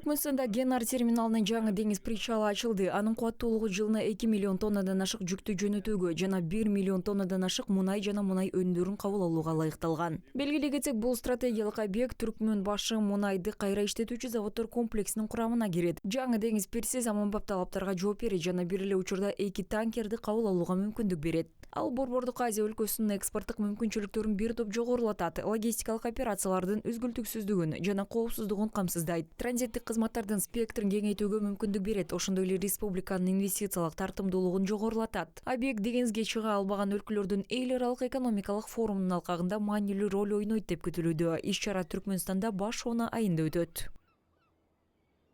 Түркмөнстанда Генар терминалынын жаңы деңиз причалы ачылды. Анын кубаттуулугу жылына 2 миллион тоннадан ашык жүктү жөнөтүүгө жана 1 миллион тоннадан ашык мунай жана мунай өнүдөрүн кабыл алууга ылайыкталган. Белгилей кетсек, бул стратегиялык объект Түркмөн башы мунайды кайра иштетүүчү заводдор комплексинин курамына кирет. Жаңы деңиз пирси заманбап талаптарга жооп берет жана бир эле учурда 2 танкерди кабыл алууга мүмкүндүк берет. Ал Борбордук Азия өлкөсүнүн экспорттук мүмкүнчүлүктөрүн бир топ жогорулатат, логистикалык операциялардын үзгүлтүксүздүгүн жана коопсуздугун камсыздайт. Транзиттик кызматтардын спектрин кеңейтүүгө мүмкүндүк берет, ошондой эле республиканын инвестициялык тартымдуулугун жогорулатат. Объект деңизге чыга албаган өлкөлөрдүн эл аралык экономикалык форумунун алкагында маанилүү роль ойнойт деп күтүлүүдө. Иш-чара Түркмөнстанда баш она айында өтөт.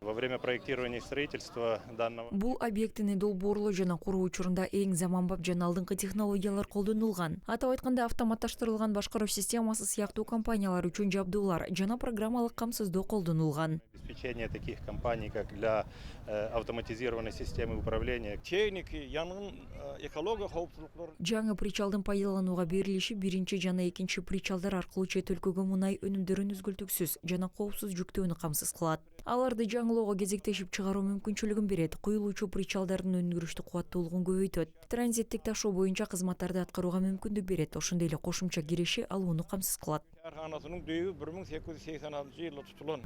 Во время проектирования и строительства данного Бул объектини долбоорлоо жана куруу учурунда эң заманбап жана алдыңкы технологиялар колдонулган. Атап айтканда, автоматташтырылган башкаруу системасы сыяктуу компаниялар үчүн жабдуулар жана программалык камсыздоо колдонулган. обеспечения таких компаний, как для автоматизированной системы управления. Техники, янгын, экология кооптуулуктары. Жаңы причалдын пайдаланууга берилиши биринчи жана экинчи причалдар аркылуу чет өлкөгө мунай өнүмдөрүн үзгүлтүксүз жана коопсуз жүктөөнү камсыз кылат. Аларды жаңылоого кезектешип чыгаруу мүмкүнчүлүгүн берет, куюлуучу причалдардын өндүрүштүк кубаттуулугун көбөйтөт. Транзиттик ташуу боюнча кызматтарды аткарууга мүмкүндүк берет, ошондой эле кошумча киреше алууну камсыз кылат. Карханасынын дөйү 1886-жылы тутулган.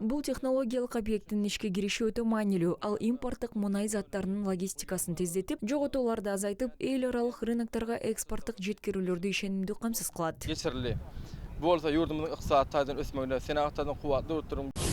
Бул технологиялык объекттин ишке кириши өтө маанилүү. Ал импорттук мунай заттарынын логистикасын тездетип, жоготууларды азайтып, эл аралык рыноктарга экспорттук жеткирүүлөрдү ишенимдүү камсыз кылат. Geçerli. Bu olsa yurdumuzun iqtisadi taydan ösmegine, senatlardan kuvvetli